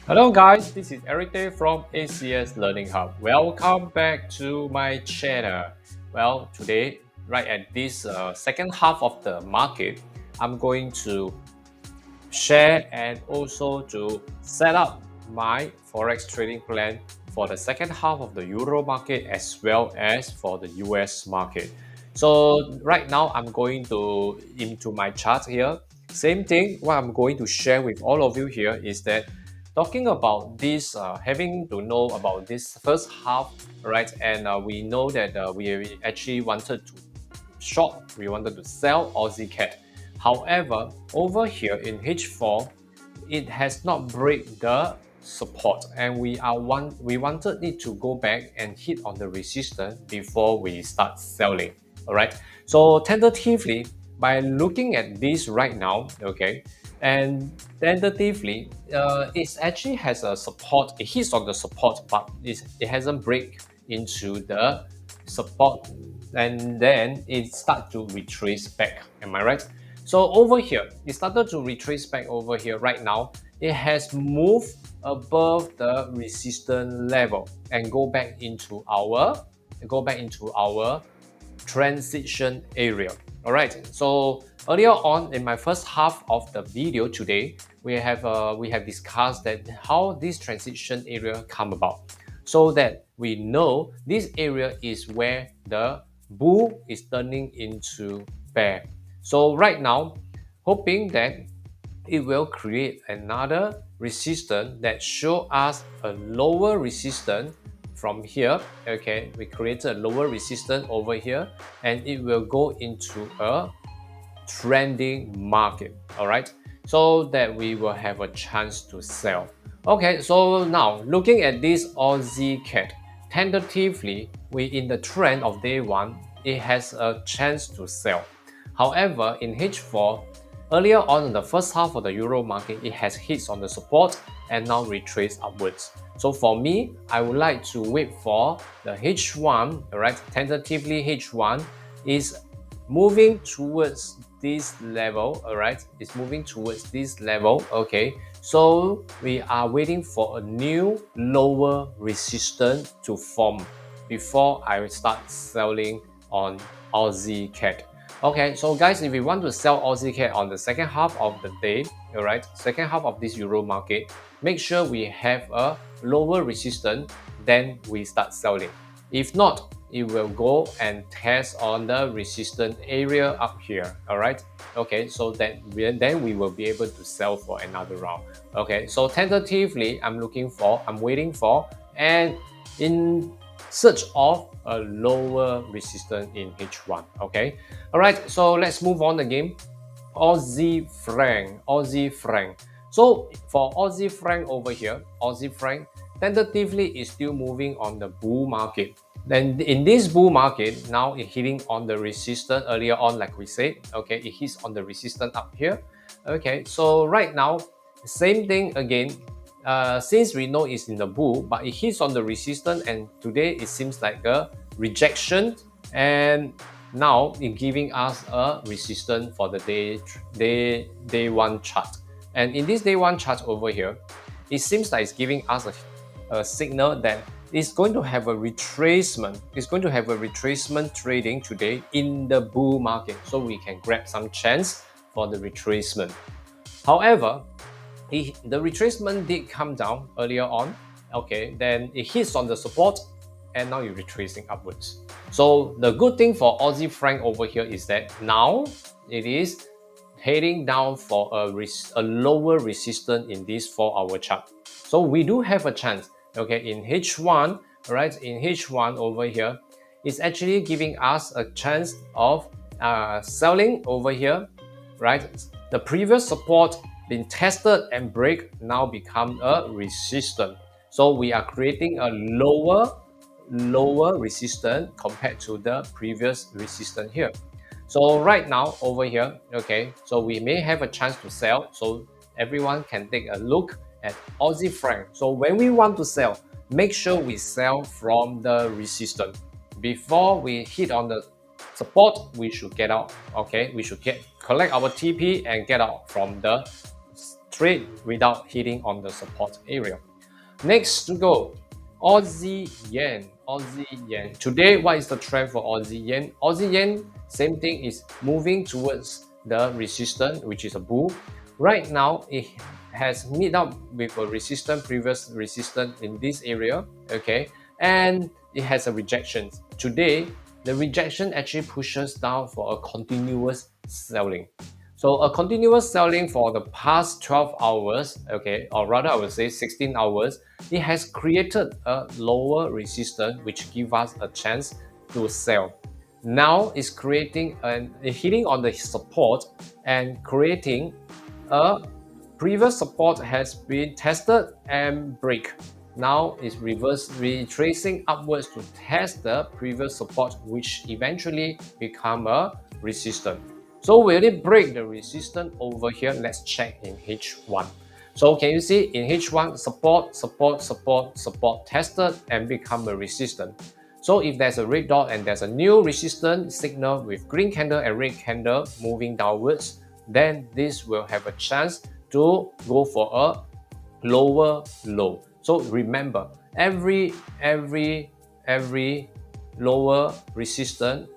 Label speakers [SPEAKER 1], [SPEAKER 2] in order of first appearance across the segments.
[SPEAKER 1] Hello guys, this is Eric Day from ACS Learning Hub. Welcome back to my channel. Well, today, right at this second half of the market, I'm going to share and also to set up my forex trading plan for the second half of the Euro market as well as for the US market. So right now I'm going to into my chart here. Same thing, what I'm going to share with all of you here is that talking about this, having to know about this first half, right? And we know that we actually wanted to short, we wanted to sell Aussie cat. However, over here in H4, it has not break the support, and we wanted it to go back and hit on the resistance before we start selling. All right. So tentatively, by looking at this right now, okay, and tentatively, it actually has a support. It hits on the support, but it hasn't break into the support, and then it start to retrace back. Am I right? So over here, it started to retrace back over here. Right now, it has moved above the resistance level and go back into our transition area. All right. So earlier on in my first half of the video today, we have discussed that how this transition area come about, so that we know this area is where the bull is turning into bear. So right now, hoping that it will create another resistance that show us a lower resistance from here. Okay, we created a lower resistance over here, and it will go into a trending market. All right, so that we will have a chance to sell. Okay, so now looking at this Aussie cat, tentatively we in the trend of day one, it has a chance to sell. However, in H4, earlier on in the first half of the Euro market, it has hits on the support and now retraced upwards. So for me, I would like to wait for the H1, all right, tentatively H1 is moving towards this level. All right, it's moving towards this level. Okay, so we are waiting for a new lower resistance to form before I start selling on Aussie cat. Okay, so guys, if you want to sell Aussie cat on the second half of the day, all right, second half of this Euro market, make sure we have a lower resistance, then we start selling. If not, it will go and test on the resistance area up here. All right. Okay. So that then we will be able to sell for another round. Okay. So tentatively, I'm waiting for, and in search of a lower resistance in H1. Okay. All right. So let's move on again. Aussie franc. So for Aussie franc over here, Aussie franc tentatively is still moving on the bull market. Then in this bull market, now it hitting on the resistance earlier on, like we said. Okay, it hits on the resistance up here. Okay, so right now, same thing again. Since we know it's in the bull, but it hits on the resistance, and today it seems like a rejection, and now it's giving us a resistance for the day one chart. And in this day one chart over here, it seems like it's giving us a signal that it's going to have a retracement. It's going to have a retracement trading today in the bull market, so we can grab some chance for the retracement. However, the retracement did come down earlier on. Okay, then it hits on the support, and now you're retracing upwards. So the good thing for Aussie franc over here is that now it is heading down for a lower resistance in this 4-hour chart. So we do have a chance. Okay, in H1, right? In H1 over here, it's actually giving us a chance of selling over here, right? The previous support been tested and break, now become a resistance. So we are creating a lower resistance compared to the previous resistance here. So right now over here, okay, so we may have a chance to sell. So everyone can take a look at Aussie franc. So when we want to sell, make sure we sell from the resistance. Before we hit on the support, we should get out. Okay, we should collect our TP and get out from the trade without hitting on the support area. Next to go, Aussie Yen. Aussie Yen. Today, what is the trend for Aussie Yen? Aussie Yen, same thing, is moving towards the resistance, which is a bull. Right now, it has meet up with a resistance, previous resistance in this area, okay, and it has a rejection. Today, the rejection actually pushes down for a continuous selling. So a continuous selling for the past 12 hours, okay, or rather I would say 16 hours, it has created a lower resistance which give us a chance to sell. Now it's creating and hitting on the support and creating a previous support has been tested and break. Now it's retracing upwards to test the previous support, which eventually become a resistance. So will it break the resistance over here? Let's check in H1. So can you see in H1 support, support, support, support tested and become a resistance. So if there's a red dot and there's a new resistance signal with green candle and red candle moving downwards, then this will have a chance to go for a lower low. So remember, every lower resistance,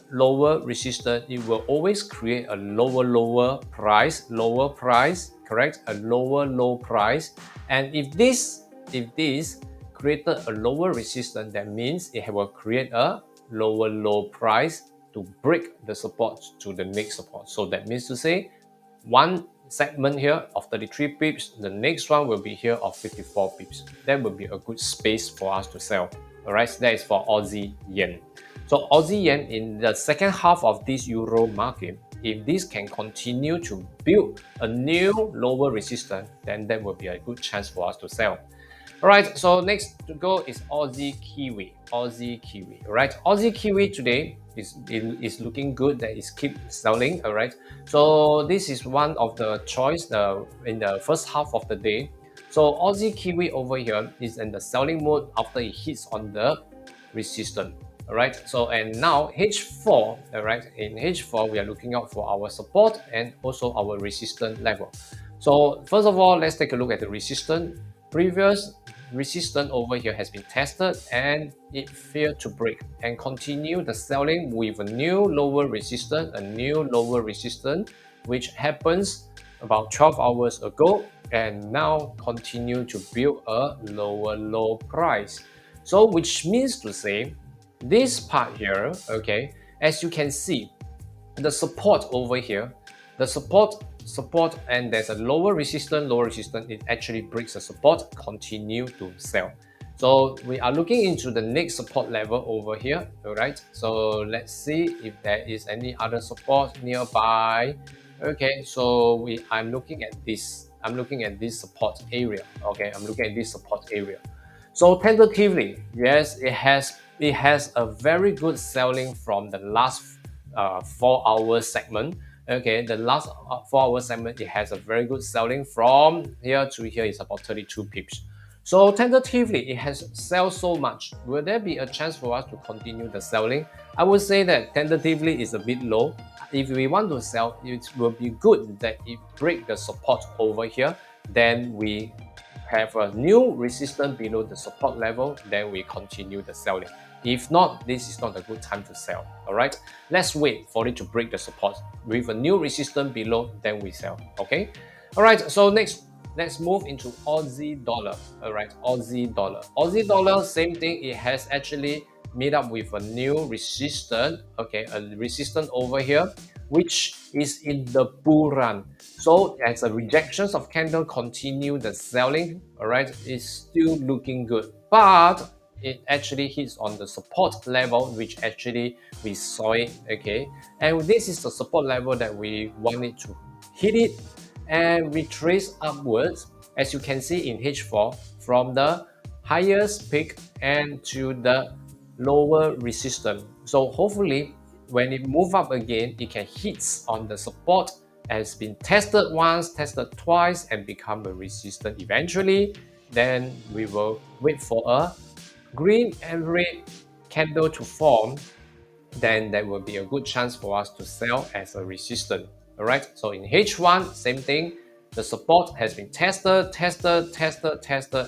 [SPEAKER 1] it will always create a lower price, correct? A low price. And if this created a lower resistance, that means it will create a low price to break the support to the next support. So that means to say, one segment here of 33 pips, the next one will be here of 54 pips. That will be a good space for us to sell. All right, so that is for Aussie Yen. So Aussie Yen in the second half of this Euro market, if this can continue to build a new lower resistance, then that will be a good chance for us to sell. All right, so next to go is Aussie Kiwi. Aussie Kiwi, all right? Aussie Kiwi today is looking good, that is keep selling, all right? So this is one of the choice in the first half of the day. So Aussie Kiwi over here is in the selling mode after it hits on the resistance. All right, so and now H4, all right, in H4 we are looking out for our support and also our resistance level. So first of all, let's take a look at the resistance. Previous resistance over here has been tested and it failed to break and continue the selling with a new lower resistance, which happens about 12 hours ago and now continue to build a low price. So which means to say this part here, okay, as you can see, the support over here, the support, and there's a lower resistance, it actually breaks the support, continue to sell. So we are looking into the next support level over here, all right? So let's see if there is any other support nearby. Okay, so I'm looking at this support area. Okay, I'm looking at this support area. So tentatively, yes, it has a very good selling from the last 4-hour segment. Okay, the last 4-hour segment, it has a very good selling from here to here is about 32 pips. So tentatively, it has sold so much. Will there be a chance for us to continue the selling? I would say that tentatively is a bit low. If we want to sell, it will be good that it break the support over here. Then we have a new resistance below the support level, then we continue the selling. If not, this is not a good time to sell. All right, let's wait for it to break the support with a new resistance below, then we sell. Okay, all right, so next let's move into Aussie dollar. All right, Aussie dollar, same thing. It has actually meet up with a new resistance, okay, a resistance over here, which is in the bull run. So as a rejections of candle continue the selling, all right, it's still looking good, but it actually hits on the support level, which actually we saw it, okay, and this is the support level that we want it to hit it and retrace upwards, as you can see in H4, from the highest peak and to the lower resistance. So hopefully when it move up again, it can hit on the support, has been tested once, tested twice, and become a resistance eventually. Then we will wait for a green and red candle to form. Then there will be a good chance for us to sell as a resistance. All right, so in H1, same thing. the support has been tested,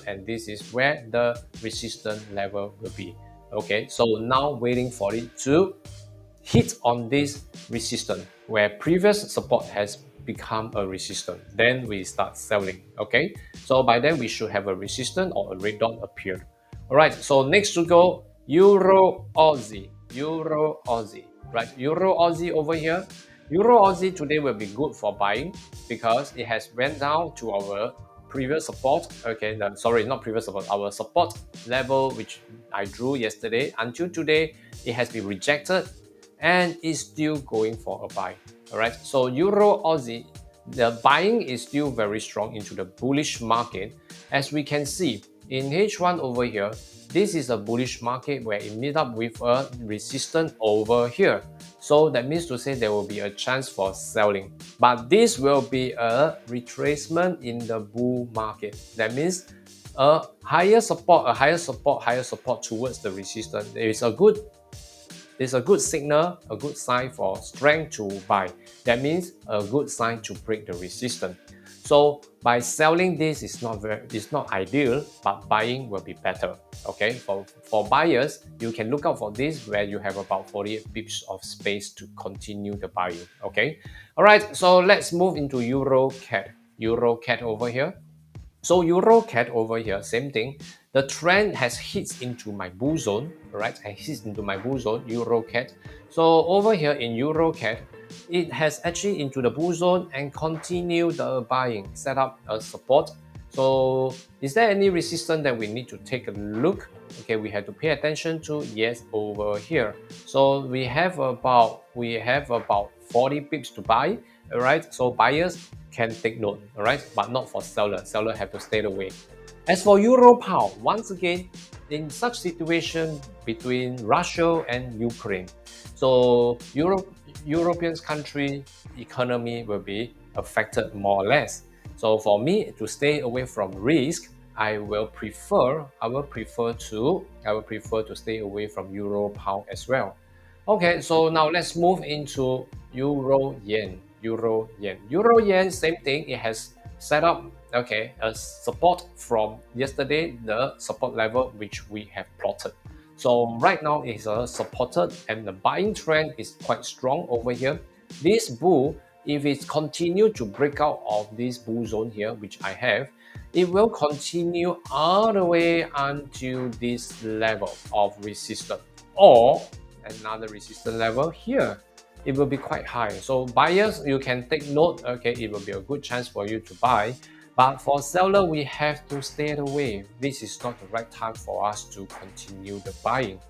[SPEAKER 1] and this is where the resistance level will be. Okay, so now waiting for it to hit on this resistance where previous support has become a resistance, then we start selling. Okay, so by then we should have a resistance or a red dot appeared. All right, so next to go, euro aussie, right? Euro aussie over here. Euro aussie today will be good for buying because it has went down to our previous support. Okay, sorry, not previous support, our support level which I drew yesterday. Until today it has been rejected and is still going for a buy. All right, so euro aussie, the buying is still very strong into the bullish market. As we can see in H1 over here, this is a bullish market where it meet up with a resistance over here. So that means to say there will be a chance for selling, but this will be a retracement in the bull market. That means a higher support, higher support towards the resistance. There is a good, it's a good signal, a good sign for strength to buy. That means a good sign to break the resistance. So by selling this is not ideal, but buying will be better. Okay, for buyers, you can look out for this where you have about 48 pips of space to continue the buying. Okay, all right. So let's move into Euro CAD. Euro CAD over here. So EuroCAD over here, same thing. The trend has hit into my bull zone, right? It hits into my bull zone, EuroCAD. So over here in EuroCAD, it has actually into the bull zone and continue the buying, set up a support. So is there any resistance that we need to take a look? Okay, we have to pay attention to. Yes, over here. So we have about 40 pips to buy. All right, so buyers can take note, all right, but not for seller. Seller have to stay away. As for Euro pound, once again, in such situation between Russia and Ukraine, so European country economy will be affected more or less. So for me to stay away from risk, I will prefer to stay away from Euro pound as well. Okay, so now let's move into Euro yen. Euro yen. Euro yen, same thing. It has set up a support from yesterday, the support level which we have plotted. So right now it's supported and the buying trend is quite strong over here. This bull, if it continue to break out of this bull zone here, which I have, it will continue all the way until this level of resistance or another resistance level here. It will be quite high. So buyers, you can take note, okay, it will be a good chance for you to buy. But for seller, we have to stay away. This is not the right time for us to continue the buying.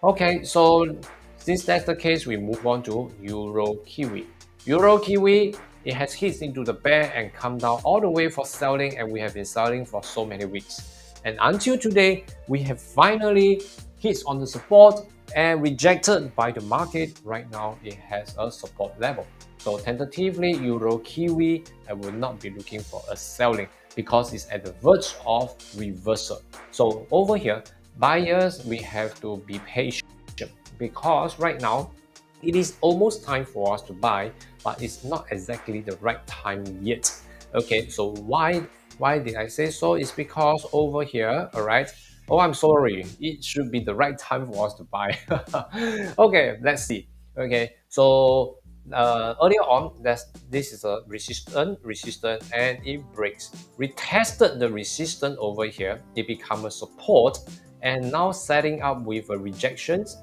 [SPEAKER 1] Okay, so since that's the case, we move on to Euro Kiwi. Euro Kiwi, it has hit into the bear and come down all the way for selling, and we have been selling for so many weeks. And until today, we have finally hit on the support and rejected by the market. Right now, it has a support level. So tentatively, Euro Kiwi, I will not be looking for a selling because it's at the verge of reversal. So over here, buyers, we have to be patient because right now it is almost time for us to buy, but it's not exactly the right time yet. Okay, so why did I say so? It's because over here, all right. Oh, I'm sorry. It should be the right time for us to buy. Okay, let's see. Okay, so earlier on, this is a resistance, and it breaks. Retested the resistance over here. It become a support, and now setting up with a rejections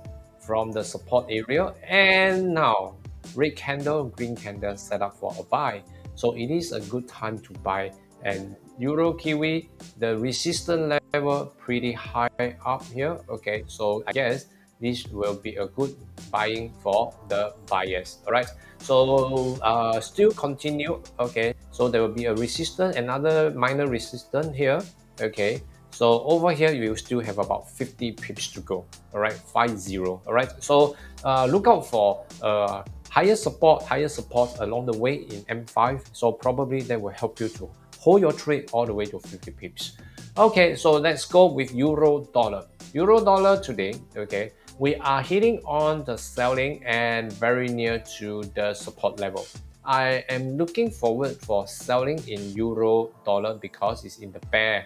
[SPEAKER 1] from the support area, and now red candle, green candle set up for a buy. So it is a good time to buy. And Euro Kiwi, the resistance level pretty high up here. Okay, so I guess this will be a good buying for the buyers. All right, so still continue. Okay, so there will be a resistance, another minor resistance here. Okay, so over here you will still have about 50 pips to go. All right, 50. All right, so look out for higher support along the way in M5. So probably that will help you to hold your trade all the way to 50 pips. Okay, so let's go with Euro dollar. Euro dollar today, okay, we are hitting on the selling and very near to the support level. I am looking forward for selling in euro dollar because it's in the bear.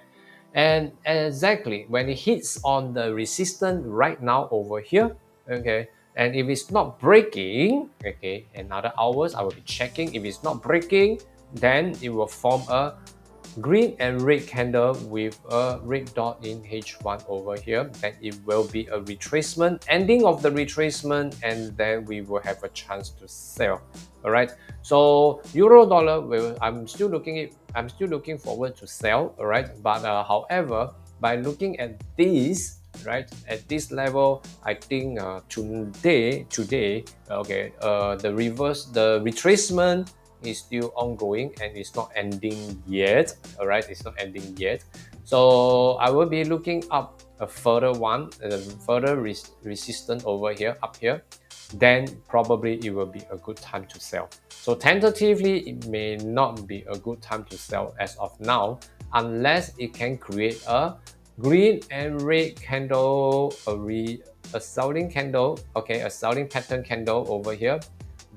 [SPEAKER 1] And exactly when it hits on the resistance right now over here, okay, and if it's not breaking, okay, another hours I will be checking. If it's not breaking, then it will form a green and red candle with a red dot in H1 over here. Then it will be a retracement, ending of the retracement, and then we will have a chance to sell. All right, so euro dollar will, I'm still looking forward to sell. All right, but however, by looking at this, right, at this level, I think today, okay, the retracement is still ongoing and it's not ending yet. All right, it's not ending yet. So I will be looking up a further one, resistance over here, up here. Then probably it will be a good time to sell. So tentatively, it may not be a good time to sell as of now, unless it can create a green and red candle, a selling candle, okay, a selling pattern candle over here,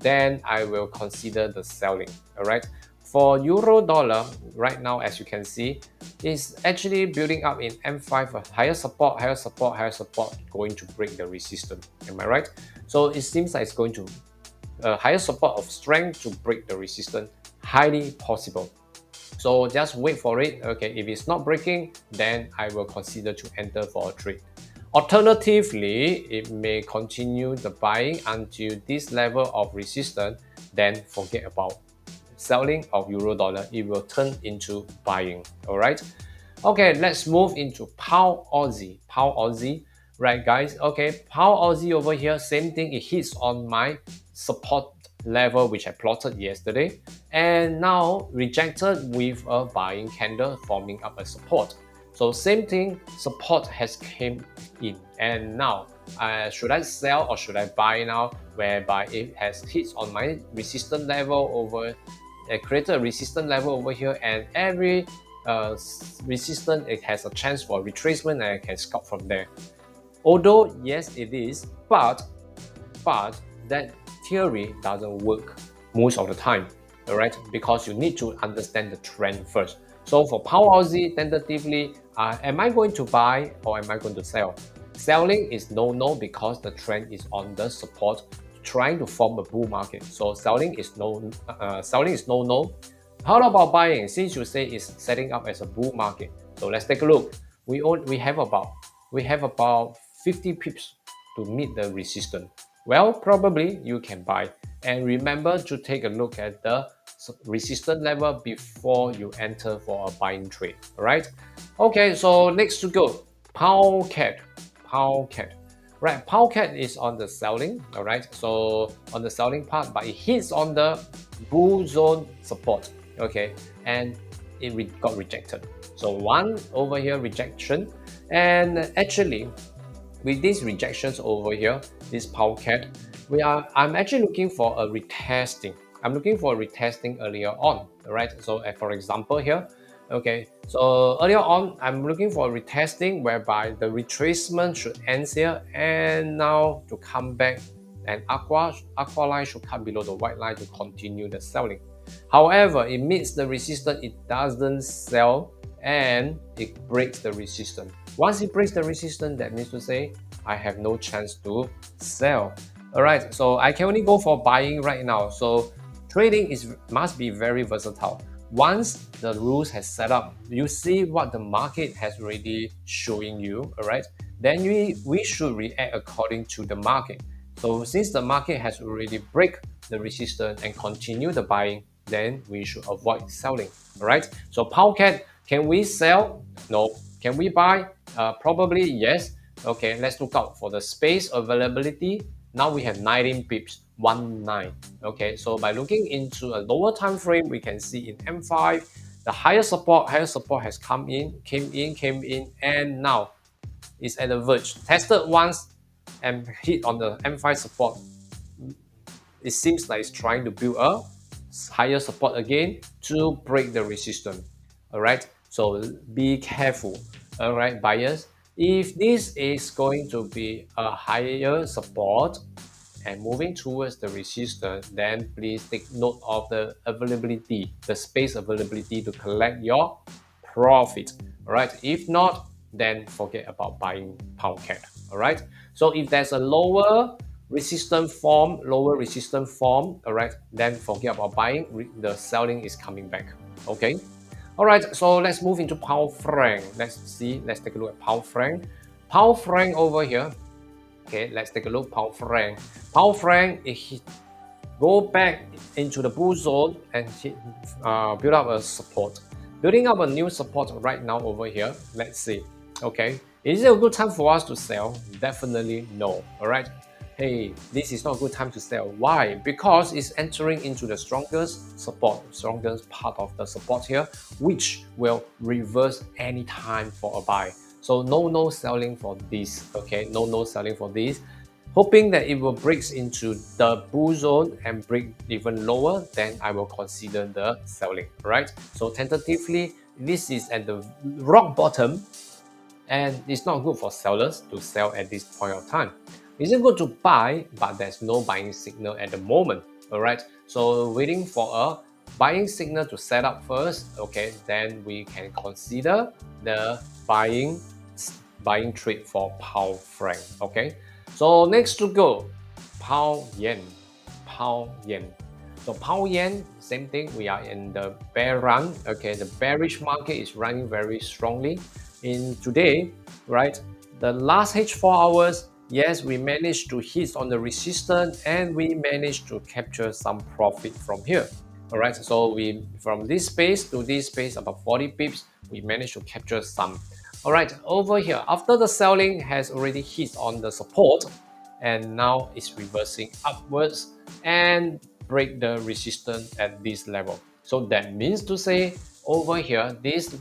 [SPEAKER 1] then I will consider the selling. All right. For euro dollar, right now, as you can see, is actually building up in M5, higher support, higher support, higher support, going to break the resistance. Am I right? So it seems like it's going to higher support of strength to break the resistance, highly possible. So just wait for it. Okay, if it's not breaking, then I will consider to enter for a trade. Alternatively, it may continue the buying until this level of resistance, then forget about selling of euro dollar. It will turn into buying. All right. Okay, let's move into pound Aussie. Pound Aussie, right, guys? Okay, pound Aussie over here, same thing. It hits on my support level which I plotted yesterday, and now rejected with a buying candle forming up a support. So same thing, support has came in, and now should I sell or should I buy now? Whereby it has hits on my resistance level over, created a resistance level over here, and every resistance, it has a chance for retracement, and I can scalp from there. Although yes, it is, but that theory doesn't work most of the time. All right, because you need to understand the trend first. So for pound Aussie, tentatively, am I going to buy or am I going to sell? Selling is no because the trend is on the support, trying to form a bull market. So selling is no. How about buying? Since you say it's setting up as a bull market, so let's take a look. We have about 50 pips to meet the resistance. Well, probably you can buy. And remember to take a look at the resistance level before you enter for a buying trade. All right. Okay, so next to go, pound cat, pound cat. Right, pound cat is on the selling. All right, so on the selling part, but it hits on the bull zone support. Okay, and it got rejected. So one over here rejection, and actually with these rejections over here, this pound cat, I'm actually looking for a retesting. I'm looking for a retesting earlier on. All right, so for example here, okay, so earlier on I'm looking for a retesting whereby the retracement should end here, and now to come back, and aqua line should come below the white line to continue the selling. However, it meets the resistance, it doesn't sell, and it breaks the resistance. Once it breaks the resistance, that means to say I have no chance to sell. All right, so I can only go for buying right now. So trading must be very versatile. Once the rules has set up, you see what the market has already showing you. All right, then we should react according to the market. So since the market has already break the resistance and continue the buying, then we should avoid selling. All right. So pound cat, can we sell? No. Can we buy? Probably yes. Okay. Let's look out for the space availability. Now we have 19 pips, 19. Okay. So by looking into a lower time frame, we can see in M5 the higher support has came in, and now is at the verge. Tested once and hit on the M5 support. It seems like it's trying to build a higher support again to break the resistance. All right, so be careful. All right, buyers, if this is going to be a higher support, and moving towards the resistance, then please take note of the availability, the space availability to collect your profit. All right. If not, then forget about buying pound CAD. All right. So if there's a lower resistance form, all right, then forget about buying. The selling is coming back. Okay. All right. So let's move into pound franc. Let's see. Let's take a look at pound franc. Pound franc over here. Okay. Let's take a look. Pound franc. Pound franc. Go back into the bull zone and build up a support. Building up a new support right now over here. Let's see. Okay, is it a good time for us to sell? Definitely no. All right. Hey, this is not a good time to sell. Why? Because it's entering into the strongest part of the support here, which will reverse any time for a buy. So no selling for this. Okay, no selling for this. Hoping that it will break into the bull zone and break even lower, then I will consider the selling, right? So tentatively, this is at the rock bottom, and it's not good for sellers to sell at this point of time. Is it good to buy? But there's no buying signal at the moment, all right? So waiting for a buying signal to set up first, okay? Then we can consider the buying trade for pound franc, okay? So next to go, pound yen, pound yen. So pound yen, same thing. We are in the bear run. Okay, the bearish market is running very strongly. In today, right? The last H4 hours, yes, we managed to hit on the resistance and we managed to capture some profit from here. All right, so we from this space to this space about 40 pips, we managed to capture some. All right, over here, after the selling has already hit on the support, and now it's reversing upwards and break the resistance at this level. So that means to say over here, this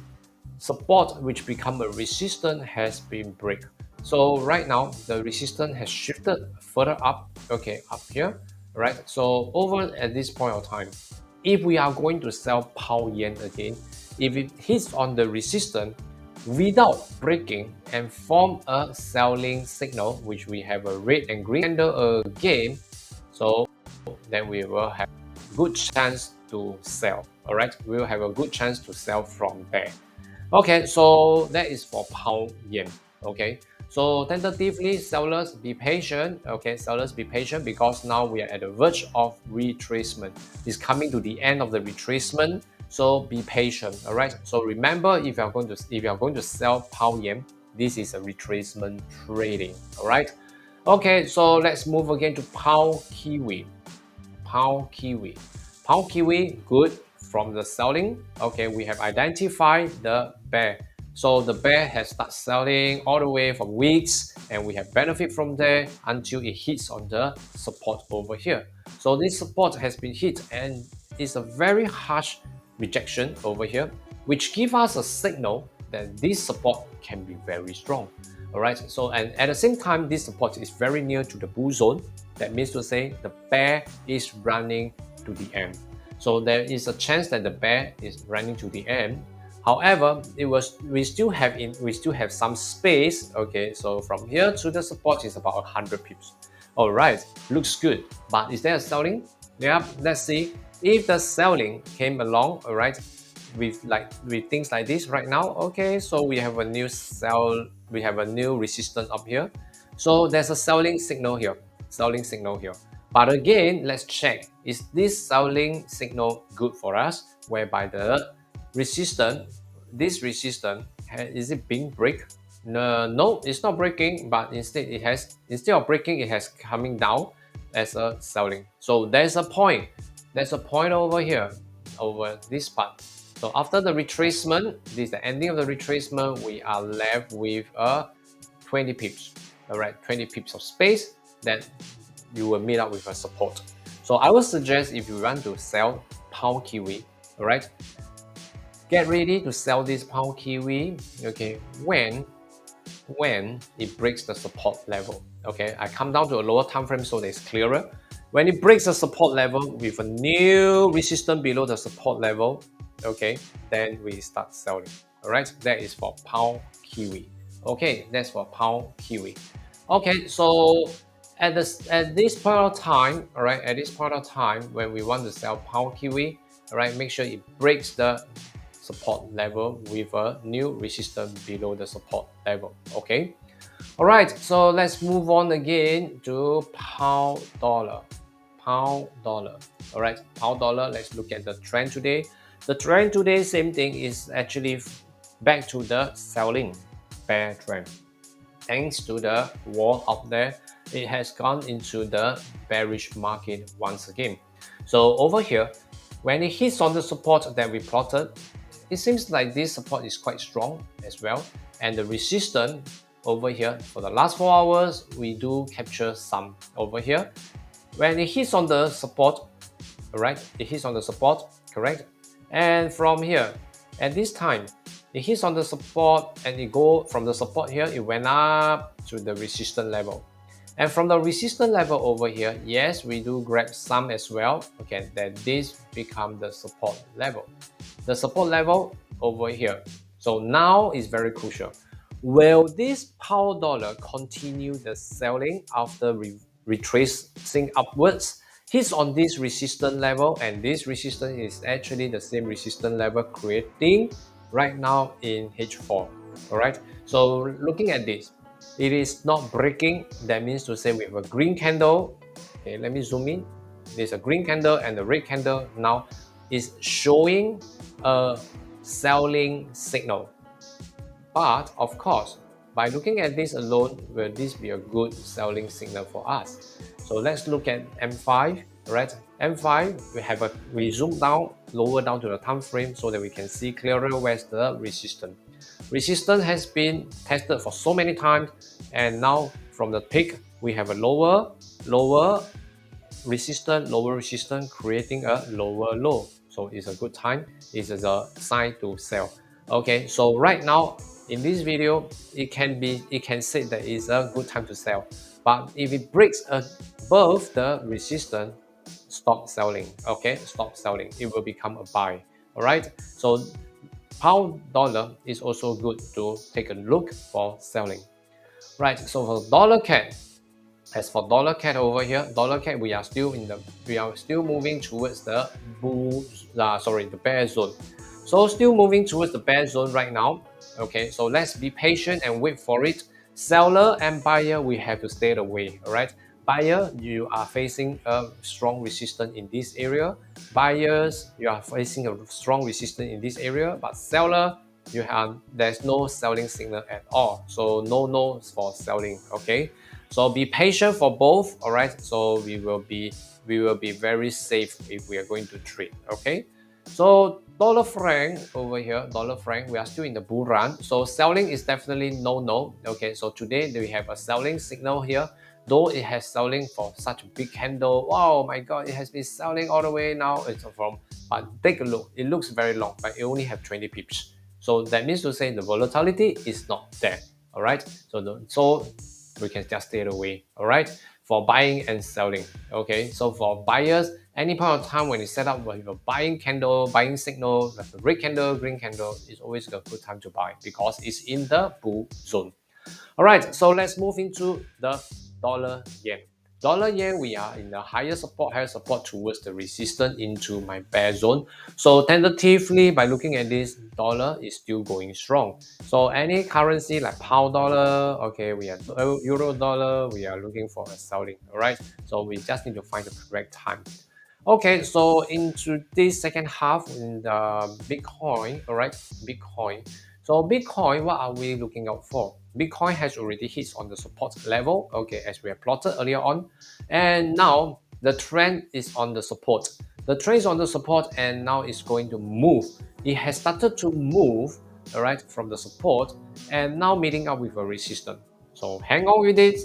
[SPEAKER 1] support which become a resistance has been break. So right now the resistance has shifted further up, okay, up here, right? So over at this point of time, if we are going to sell pound yen again, if it hits on the resistance without breaking and form a selling signal, which we have a red and green candle again, so then we will have good chance to sell. All right, we will have a good chance to sell from there. Okay, so that is for pound yen. Okay, so tentatively, sellers be patient. Okay, sellers be patient because now we are at the verge of retracement. It's coming to the end of the retracement, so be patient. All right. So remember, if you are going to sell pound yen, this is a retracement trading. All right. Okay, so let's move again to pound kiwi. Pound kiwi. Pound kiwi, good from the selling. Okay, we have identified the bear. So the bear has started selling all the way from weeks, and we have benefit from there until it hits on the support over here. So this support has been hit, and it's a very harsh rejection over here, which gives us a signal that this support can be very strong. All right, so and at the same time, this support is very near to the bull zone. That means to say the bear is running to the end. So there is a chance that the bear is running to the end. However, we still have some space. Okay, so from here to the support is about 100 pips. All right, looks good. But is there a selling? Yeah, let's see if the selling came along. All right, with things like this right now. Okay, so we have a new sell. We have a new resistance up here. So there's a selling signal here. But again, let's check, is this selling signal good for us, whereby the resistance, this resistance, is it being break? No, it's not breaking, but instead of breaking, it has coming down as a selling. So there's a point over here, over this part. So after the retracement, this is the ending of the retracement, we are left with a 20 pips. All right, 20 pips of space that you will meet up with a support. So I would suggest, if you want to sell pound kiwi, all right, get ready to sell this pound kiwi, okay, when it breaks the support level. Okay, I come down to a lower time frame so that it's clearer. When it breaks the support level with a new resistance below the support level, okay, then we start selling. All right, that is for pound kiwi. Okay, that's for pound kiwi. Okay, so at this point of time, all right, at this point of time when we want to sell pound kiwi, all right, make sure it breaks the support level with a new resistance below the support level. Okay. All right, so let's move on again to pound dollar. Pound dollar. All right, pound dollar. Let's look at the trend today. The trend today, same thing, is actually back to the selling bear trend. Thanks to the war out there, it has gone into the bearish market once again. So over here, when it hits on the support that we plotted, it seems like this support is quite strong as well. And the resistance over here for the last 4 hours, we do capture some over here. When it hits on the support, all right, it hits on the support, correct? And from here, at this time, it hits on the support and it go from the support here, it went up to the resistance level. And from the resistance level over here, yes, we do grab some as well. Okay, then this become the support level. The support level over here. So now is very crucial. Will this pound dollar continue the selling after retracing upwards? Hits on this resistance level, and this resistance is actually the same resistance level creating right now in H4. All right. So looking at this, it is not breaking. That means to say we have a green candle. Okay, let me zoom in. There's a green candle and the red candle now is showing a selling signal. But of course, by looking at this alone, will this be a good selling signal for us? So let's look at M5, right? M5, we zoom down, lower down to the time frame so that we can see clearer where's the resistance. Resistance has been tested for so many times, and now from the peak, we have a lower resistance, creating a lower low. So it's a good time. It's a sign to sell. Okay, so right now in this video, it can say that it's a good time to sell. But if it breaks above the resistance, stop selling. Okay, stop selling. It will become a buy. All right. So pound dollar is also good to take a look for selling. Right. So for dollar CAD, as for dollar CAD over here, dollar CAD we are still moving towards the the bear zone. So still moving towards the bear zone right now. Okay, so let's be patient and wait for it. Seller and buyer, we have to stay away. All right, buyer, you are facing a strong resistance in this area. Buyers, you are facing a strong resistance in this area. But seller, there's no selling signal at all. So no for selling. Okay. So be patient for both, all right? So we will be very safe if we are going to trade, okay? So dollar franc over here, dollar franc, we are still in the bull run. So selling is definitely no. Okay, so today we have a selling signal here. Though it has selling for such a big candle, wow, my God, it has been selling all the way now. It's from, but take a look, it looks very long, but it only have 20 pips. So that means to say the volatility is not there, all right? So we can just stay away, all right, for buying and selling. Okay, so for buyers, any point of time when you set up with a buying signal, like the red candle, green candle, is always a good time to buy because it's in the bull zone. All right, so let's move into the dollar yen. Dollar yen, we are in the higher support towards the resistance into my bear zone. So tentatively, by looking at this, dollar is still going strong. So any currency like pound dollar, okay, we have euro dollar, we are looking for a selling, all right? So we just need to find the correct time. Okay, so into this second half in the Bitcoin, all right, Bitcoin. So Bitcoin, what are we looking out for? Bitcoin has already hit on the support level, okay, as we have plotted earlier on. And now the trend is on the support. The trend is on the support and now it's going to move. It has started to move, all right, from the support and now meeting up with a resistance. So hang on with it.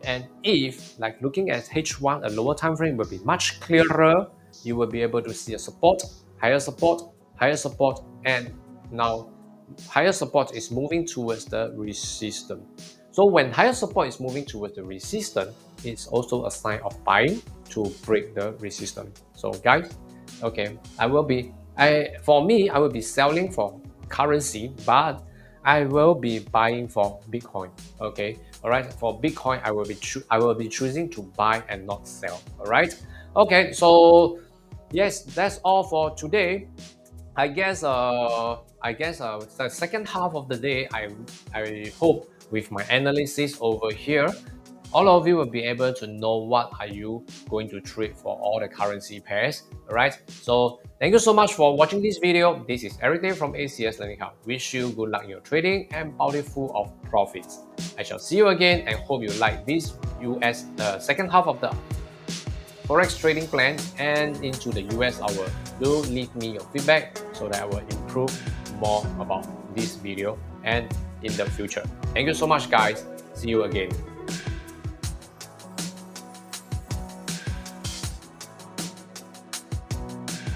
[SPEAKER 1] And if, like looking at H1, a lower time frame will be much clearer, you will be able to see a support, higher support, and now higher support is moving towards the resistance. So when higher support is moving towards the resistance, it's also a sign of buying to break the resistance. So guys, okay, I will be selling for currency, but I will be buying for Bitcoin. Okay, All right, for Bitcoin, I will be choosing to buy and not sell. All right. Okay, so yes, that's all for today. I guess the second half of the day, I hope with my analysis over here, all of you will be able to know what are you going to trade for all the currency pairs. All right. So thank you so much for watching this video. This is everything from ACS Learning Hub. Wish you good luck in your trading and bountiful of profits. I shall see you again and hope you like this US second half of the Forex trading plan and into the US hour. Do leave me your feedback so that I will improve more about this video and in the future. Thank you so much, guys. See you again.